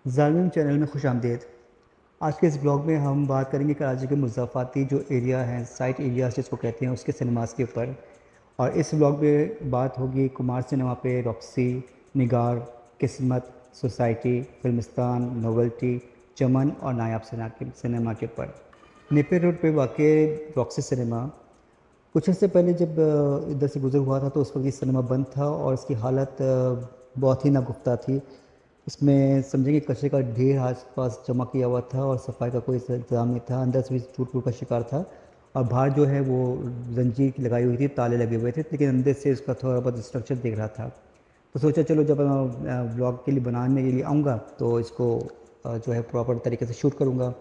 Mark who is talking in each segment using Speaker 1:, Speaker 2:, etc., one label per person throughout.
Speaker 1: ज़ालमियम channel में खुशामदीद। आज के इस ब्लॉग में हम बात करेंगे कराची के मुज़ाफ़ाती जो एरिया हैं, साइट एरियाज़ जिसको कहते हैं, उसके सिनेमाज़ के ऊपर। और इस ब्लॉग में बात होगी कुमार सिनेमा पे, रॉक्सी, निगार, किस्मत, सोसाइटी, फिल्मिस्तान, नोवेल्टी, चमन और नायाब सिनेमा के ऊपर। नेपियर रोड पे वाक़ रॉक्सी सिनेमा कुछ अर्से पहले जब इधर से गुज़र हुआ था तो उस वक्त ये सिनेमा बंद था और इसकी हालत बहुत ही नागुफ्ता थी। इसमें समझेंगे कचरे का ढेर आस-पास जमा किया हुआ था और सफाई का कोई इंतज़ाम नहीं था। अंदर से भी टूट-फूट का शिकार था और बाहर जो है वो ज़ंजीर की लगाई हुई थी, ताले लगे हुए थे, लेकिन अंदर से उसका थोड़ा बहुत स्ट्रक्चर दिख रहा था। तो सोचा चलो जब व्लॉग के लिए बनाने के लिए आऊँगा तो इसको जो है प्रॉपर तरीके से शूट करूँगा।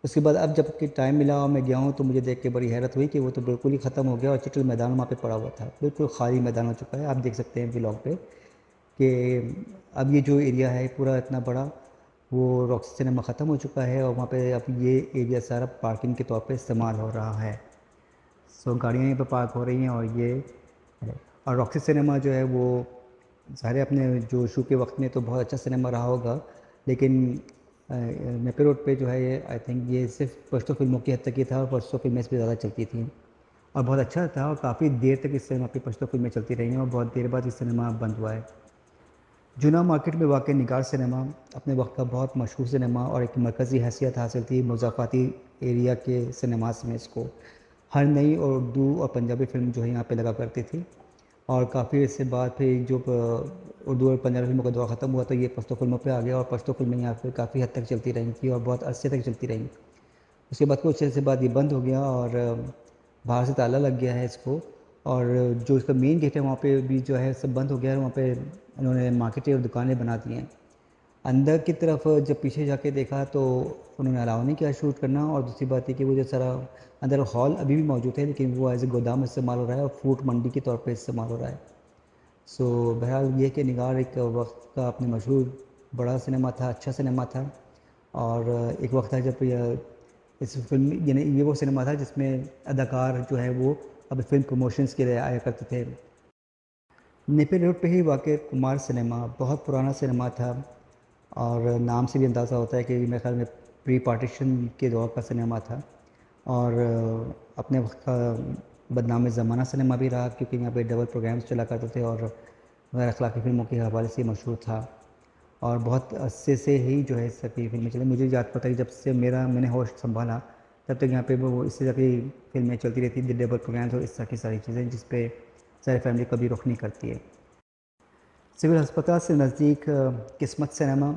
Speaker 1: उसके बाद अब जब कि टाइम मिला और मैं गया हूँ तो मुझे देख के बड़ी हैरत हुई कि वो तो बिल्कुल ही ख़त्म हो गया और चिटल मैदान वहाँ पे पड़ा हुआ था। बिल्कुल खाली मैदान हो चुका है, आप देख सकते हैं व्लॉग पे कि अब ये जो एरिया है पूरा इतना बड़ा, वो रॉक्सी सिनेमा ख़त्म हो चुका है और वहाँ पे अब ये एरिया सारा पार्किंग के तौर पे इस्तेमाल हो रहा है। सो गाड़ियाँ यहीं पे पार्क हो रही हैं और ये है। और रॉक्सी सिनेमा जो है वो ज़ाहिर है अपने जो शो के वक्त में तो बहुत अच्छा सिनेमा रहा होगा, लेकिन नेपी रोड पे जो है ये आई थिंक ये सिर्फ पश्तो फिल्मों की हद तक ही था और पश्तो फिल्में इस पर ज़्यादा चलती थी और बहुत अच्छा था और काफ़ी देर तक इस सिनेमा पे पश्तो फिल्में चलती रही हैं और बहुत देर बाद ये सिनेमा बंद हुआ है। जूना मार्केट में वाक़ निगार सिनेमा अपने वक्त का बहुत मशहूर सिनेमा और एक मरकज़ी हैसियत हासिल थी मुज़ाफ़ाती एरिया के सिनेमास में इसको। हर नई और उर्दू और पंजाबी फ़िल्म जो है यहाँ पे लगा करती थी और काफ़ी इससे बाद फिर जो उर्दू और पंजाबी फ़िल्मों का दौर ख़त्म हुआ तो ये पश्तो फ़िल्मों पे आ गया और पश्तो फ़िल्में यहाँ पे काफ़ी हद तक चलती रही थी और बहुत अरसे तक चलती रहीं। उसके बाद कुछ अर्से बाद ये बंद हो गया और बाहर से ताला लग गया है इसको और जो इसका मेन गेट है वहाँ पे भी जो है सब बंद हो गया है। वहाँ पे उन्होंने मार्केटें और दुकानें बना दी हैं। अंदर की तरफ जब पीछे जाके देखा तो उन्होंने अलाउ नहीं किया शूट करना और दूसरी बात ये कि वो जो सारा अंदर हॉल अभी भी मौजूद है लेकिन वो एज ए गोदाम इस्तेमाल हो रहा है और फ्रूट मंडी के तौर पे इस्तेमाल हो रहा है। सो बहरहाल ये कि निगार एक वक्त का अपने मशहूर बड़ा सिनेमा था, अच्छा सिनेमा था और एक वक्त था जब इस फिल्म यानी ये वो सिनेमा था जिसमें अदाकार जो है वो अब फिल्म प्रमोशंस के लिए आया करते थे। नेपियर रोड पे ही वाक़ कुमार सिनेमा बहुत पुराना सिनेमा था और नाम से भी अंदाज़ा होता है कि मेरे ख़्याल में प्री पार्टीशन के दौर का सिनेमा था और अपने वक्त का बदनाम ज़माना सिनेमा भी रहा क्योंकि यहाँ पे डबल प्रोग्राम्स चला करते थे और गैर अखलाकी फ़िल्मों के हवाले से मशहूर था और बहुत अरसे से ही जो है इस तरह की फ़िल्में चली। मुझे याद पता है कि जब से मैंने होश संभाला तब तक यहाँ पे वो इस तरह की फ़िल्में चलती रहती थी, डबल प्रोग्राम्स और इस तरह की सारी चीज़ें जिस पे सारी फैमिली कभी रुख नहीं करती है। सिविल अस्पताल से नज़दीक किस्मत सिनेमा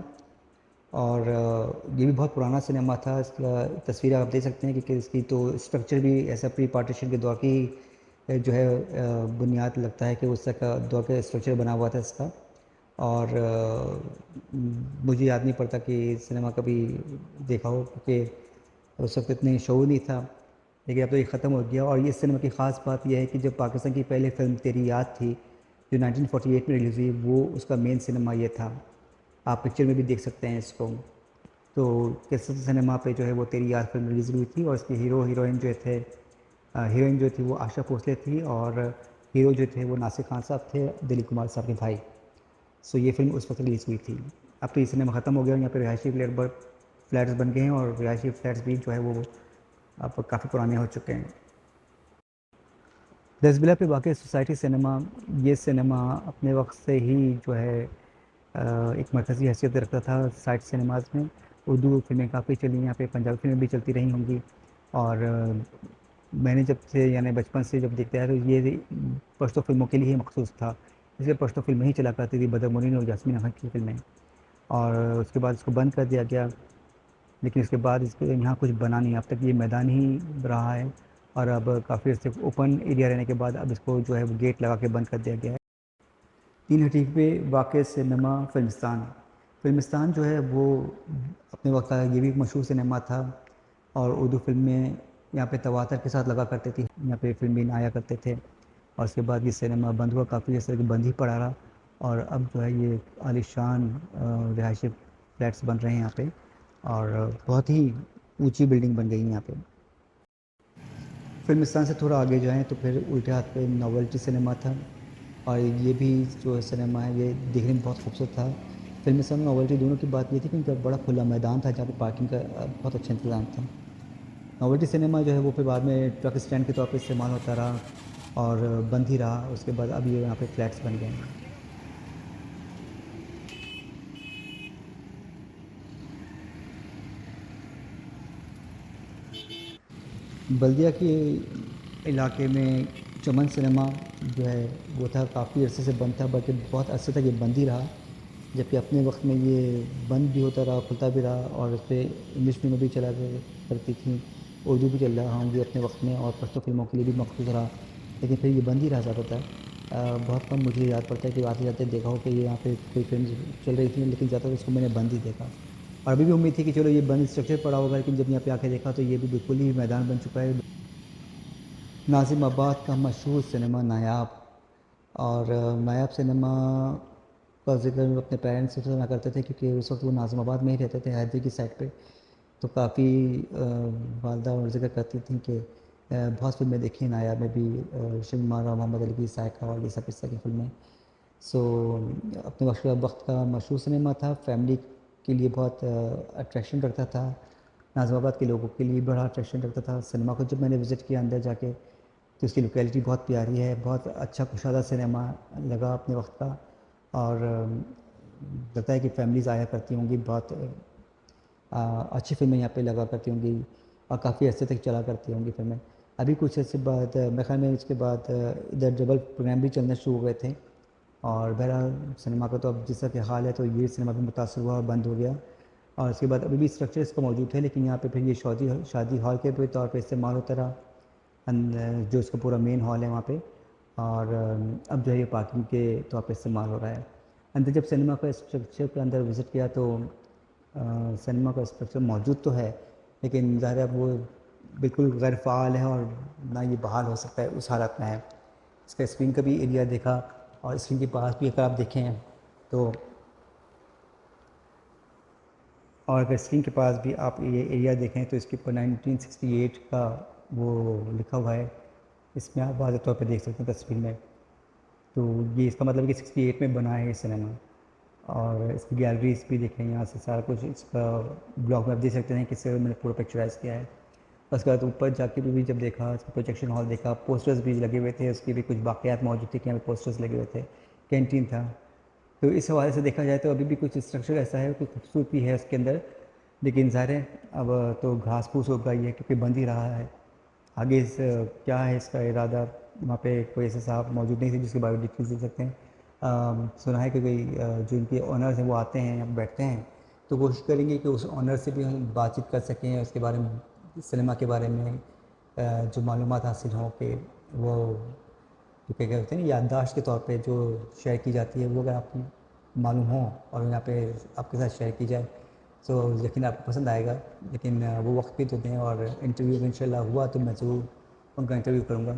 Speaker 1: और ये भी बहुत पुराना सिनेमा था। इसका तस्वीर आप देख सकते हैं कि इसकी तो स्ट्रक्चर भी ऐसा प्री पार्टीशन के दौर की जो है बुनियाद लगता है कि उस तरह का दौर का स्ट्रक्चर बना हुआ था इसका और मुझे याद नहीं पड़ता कि सिनेमा कभी देखा हो क्योंकि उस वक्त इतने शो नहीं था, लेकिन अब तो ये ख़त्म हो गया। और ये सिनेमा की ख़ास बात यह है कि जब पाकिस्तान की पहली फ़िल्म तेरी याद थी जो 1948 में रिलीज़ हुई, वो उसका मेन सिनेमा ये था। आप पिक्चर में भी देख सकते हैं इसको। तो किस्मत सिनेमा पे जो है वो तेरी याद फिल्म रिलीज़ हुई थी और इसके हीरोइन जो थे हीरोइन जो थी वो आशा भोसले थी और हीरो जो थे वो नासिर खान साहब थे, दिलीप कुमार साहब के भाई। सो ये फ़िल्म उस वक्त रिलीज़ हुई थी। अब तो ये सिनेमा ख़त्म हो गया और यहाँ पे रिहायशी फ्लैट्स बन गए हैं और रिहायशी फ्लैट्स भी जो है वो अब काफ़ी पुराने हो चुके हैं। दसबिला पे वाक़ सोसाइटी सिनेमा, ये सिनेमा अपने वक्त से ही जो है एक मरकज़ी हैसियत रखता था साइट सिनेमाज़ में। उर्दू फ़िल्में काफ़ी चली यहाँ पे, पंजाबी फ़िल्में भी चलती रही होंगी और मैंने जब से यानी बचपन से जब देखते आया तो ये पश्तो फ़िल्मों के लिए ही मखसूस था। इसलिए पश्तो फ़िल्में ही चला करती थी, बदर मोनीन और यास्मीन अख़र की फ़िल्में और उसके बाद इसको बंद कर दिया गया। लेकिन उसके बाद इस पे यहाँ कुछ बना नहीं, अब तक ये मैदान ही रहा है और अब काफ़ी अर्से ओपन एरिया रहने के बाद अब इसको जो है वो गेट लगा के बंद कर दिया गया है। तीन हटीक पे वाक़ सिनेमा फ़िल्मिस्तान। फ़िल्मिस्तान जो है वो अपने वक्त का ये भी एक मशहूर सिनेमा था और उर्दू फ़िल्में यहाँ पे तवातर के साथ लगा करती थी, यहाँ पे फ़िल्में आया करते थे और उसके बाद ये सिनेमा बंद हुआ, काफ़ी जैसे कि बंद ही पड़ा रहा और अब जो है ये आलीशान रिहायशी फ्लैट्स बन रहे हैं यहाँ पे और बहुत ही ऊंची बिल्डिंग बन गई है यहाँ पे। फिल्मिस्तान से थोड़ा आगे जाएँ तो फिर उल्टे हाथ पे नोवेल्टी सिनेमा था और ये भी जो सिनेमा है ये देखने में बहुत खूबसूरत था। फिल्म में नॉवेल्टी दोनों की बात ये थी कि उनका बड़ा खुला मैदान था जहाँ पे पार्किंग का बहुत अच्छा इंतज़ाम था। नॉवेल्टी सिनेमा जो है वो फिर बाद में ट्रक स्टैंड के तौर पे इस्तेमाल होता रहा और बंद ही रहा। उसके बाद अब ये यहाँ पे फ्लैट्स बन गए हैं। बल्दिया के इलाके में चमन सिनेमा जो है वो था, काफ़ी अरसे से बंद था, बल्कि बहुत अरसे तक ये बंद ही रहा। जबकि अपने वक्त में ये बंद भी होता रहा, खुलता भी रहा, और उस पर इंग्लिश फिल्में भी चला करती थी, उर्दू भी चल रहा होंगी अपने वक्त में, और पश्तो फिल्मों के लिए भी मखसूस रहा। लेकिन फिर ये बंद ही रहा ज़्यादातर। बहुत कम मुझे याद पड़ता है कि आते जाते देखा हो कि ये यहाँ पे कोई फिल्म चल रही थी, लेकिन ज़्यादातर इसको मैंने बंद ही देखा। और अभी भी उम्मीद थी कि चलो ये बंद स्ट्रक्चर पड़ा होगा, लेकिन जब यहाँ पे आके देखा तो ये भी बिल्कुल ही मैदान बन चुका है। नाज़िमाबाद का मशहूर सिनेमा नायाब, और नायाब सिनेमा का ज़िक्र अपने पेरेंट्स से सुना करते थे, क्योंकि उस वक्त वो नाज़िमाबाद में ही रहते थे, हैदरी की साइड पे। तो काफ़ी वालदा और ज़िक्र करती थी कि बहुत फिल्में देखी नायाब में भी, शिमारा, मोहम्मद अली की साइका और ये सब इस तरह की फिल्में। सो अपने वक्त का मशहूर सिनेमा था, फैमिली के लिए बहुत अट्रैक्शन रखता था, नाज़िमाबाद के लोगों के लिए बड़ा अट्रैक्शन रखता था सिनेमा को। जब मैंने विज़िट किया अंदर जाके तो इसकी लोकेलिटी बहुत प्यारी है, बहुत अच्छा कुशादा सिनेमा लगा अपने वक्त का। और लगता है कि फैमिलीज़ आया करती होंगी, बहुत अच्छी फिल्में यहाँ पे लगा करती होंगी, और काफ़ी अर्से तक चला करती होंगी फिल्में। अभी कुछ अर्से बाद मेरे ख्याल में इसके बाद इधर डबल प्रोग्राम भी चलना शुरू हो गए थे। और बहरहाल सिनेमा का तो अब जिस तरह के हाल है, तो ये सिनेमा भी मुतासर हुआ और बंद हो गया। और उसके बाद अभी भी स्ट्रक्चर इसका मौजूद है, लेकिन यहाँ पे फिर ये शादी शादी हॉल के तौर पे इस्तेमाल होता रहा, जो इसका पूरा मेन हॉल है वहाँ पे। और अब जो है ये पार्किंग के तौर पे इस्तेमाल हो रहा है। अंदर जब सिनेमा का स्ट्रक्चर के अंदर विज़िट किया तो सिनेमा का स्ट्रक्चर मौजूद तो है, लेकिन ज़ाहिर है अब वो बिल्कुल गैर फ़ाल है, और ना ये बहाल हो सकता है, उस हालत में है। इसका स्क्रीन का भी एरिया देखा, और स्क्रीन के पास भी अगर आप देखें तो, और अगर स्क्रीन के पास भी आप ये एरिया देखें तो इसके ऊपर 1968 का वो लिखा हुआ है। इसमें आप वाज़ेह तौर पे देख सकते हैं तस्वीर में। तो ये इसका मतलब है कि 68 में बना है ये सिनेमा। और इसकी गैलरीज भी देखें यहाँ से, सारा कुछ इसका ब्लॉग में आप देख सकते हैं किससे मैंने पूरा पिक्चराइज़ किया है। उसके बाद ऊपर जाके भी जब देखा, इसका प्रोजेक्शन हॉल देखा, पोस्टर्स भी लगे हुए थे, उसके भी कुछ बाक़ियात मौजूद थे कि यहाँ पे पोस्टर्स लगे हुए थे, कैंटीन था। तो इस हवाले से देखा जाए तो अभी भी कुछ स्ट्रक्चर ऐसा है, कुछ खूबसूरती है उसके अंदर। लेकिन ज़ाहिर है अब तो घास फूस हो गई है, क्योंकि बंद ही रहा है। आगे क्या है इसका इरादा, वहाँ पे कोई ऐसे साहब मौजूद नहीं थे जिसके बारे में डिटेल्स दे सकते हैं। सुना है कि कोई जो इनके ऑनर्स हैं वो आते हैं, यहाँ बैठते हैं, तो कोशिश करेंगे कि उस ऑनर से भी हम बातचीत कर सकें, उसके बारे में, सिनेमा के बारे में जो मालूमात हासिल हों, कि वो जो क्या कहते हैं ना, याददाश्त के तौर पे जो शेयर की जाती है, वो अगर आपको मालूम हो और यहाँ पे आपके साथ शेयर की जाए तो यकीन आपको पसंद आएगा। लेकिन वो वक्त भी तो दें, और इंटरव्यू इंशाल्लाह हुआ तो मैं ज़रूर उनका इंटरव्यू करूँगा।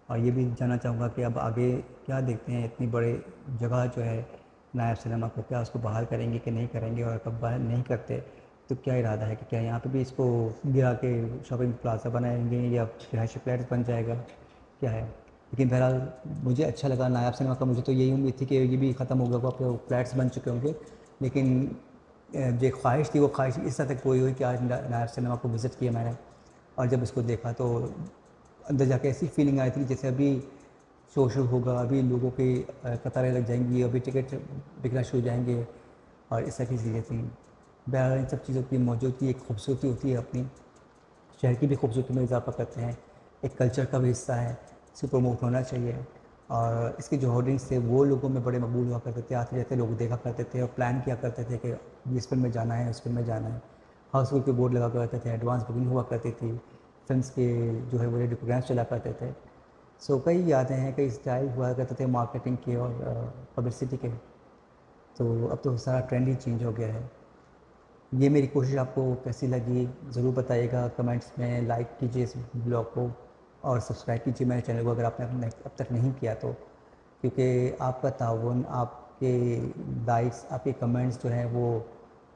Speaker 1: और ये भी जानना चाहूँगा कि अब आगे क्या देखते हैं, इतनी बड़े जगह जो है नायब सिनेमा को, क्या उसको बहाल करेंगे कि नहीं करेंगे, और कब बहाल नहीं करते तो क्या इरादा है कि क्या यहाँ पे भी इसको गिरा के शॉपिंग प्लाजा बनाएंगे, या रिहायशी फ्लैट्स बन जाएगा, क्या है। लेकिन बहरहाल मुझे अच्छा लगा नायाब सिनेमा का। मुझे तो यही उम्मीद थी कि ये भी ख़त्म हो गया होगा, अब फ्लैट्स बन चुके होंगे। लेकिन जो ख्वाहिश थी वो ख्वाहिश इस हद तक पूरी हुई कि आज नायाब सिनेमा को विज़िट किया मैंने, और जब इसको देखा तो अंदर जाके ऐसी फीलिंग आई थी जैसे अभी शो शुरू होगा, अभी लोगों की कतारें लग जाएंगी, अभी टिकट बिकना शुरू हो जाएंगे, और इस तरह की चीज़ें थी। बहरहाल इन सब चीज़ों की मौजूदगी एक खूबसूरती होती है अपनी, शहर की भी खूबसूरती में इजाफा करते हैं, एक कल्चर का भी हिस्सा है, इसे प्रमोट होना चाहिए। और इसके जो होर्डिंग्स थे वो लोगों में बड़े मकबूल हुआ करते थे, आते जाते लोग देखा करते थे और प्लान किया करते थे कि इस फिल्म में जाना है, उस फिल्म में जाना है। हाउसफुल के बोर्ड लगा करते थे, एडवांस बुकिंग हुआ करती थी, फिल्म के जो है वो रेडियो प्रोग्राम्स चला करते थे। सो कई यादें हैं, कई स्टाइल हुआ करते थे मार्केटिंग के और पब्लिसिटी के। तो अब तो सारा ट्रेंड ही चेंज हो गया है। ये मेरी कोशिश आपको कैसी लगी ज़रूर बताइएगा कमेंट्स में, लाइक कीजिए इस ब्लॉग को, और सब्सक्राइब कीजिए मेरे चैनल को अगर आपने अब तक नहीं किया तो। क्योंकि आपका ताउन, आपके लाइक्स, आपके कमेंट्स जो हैं वो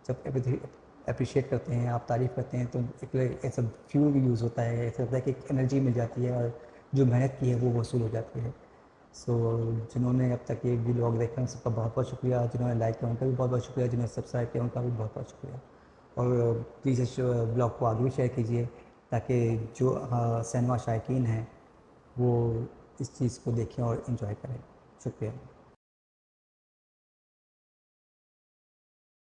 Speaker 1: जब अप्रिशिएट करते हैं, आप तारीफ़ करते हैं, तो एक ऐसा फ्यूल यूज़ होता है, ऐसा लगता है कि एक एनर्जी मिल जाती है, और जो मेहनत की है वो वसूल हो जाती है। सो जिन्होंने अब तक ये व्लॉग देखा उन सबका बहुत बहुत शुक्रिया, जिन्होंने लाइक किया उनका भी बहुत बहुत शुक्रिया, जिन्होंने सब्सक्राइब किया उनका भी बहुत बहुत शुक्रिया। और प्लीज़ इस ब्लॉग को आगे भी शेयर कीजिए ताकि जो सिनेमा शायकीन हैं वो इस चीज़ को देखें और इन्जॉय करें। शुक्रिया।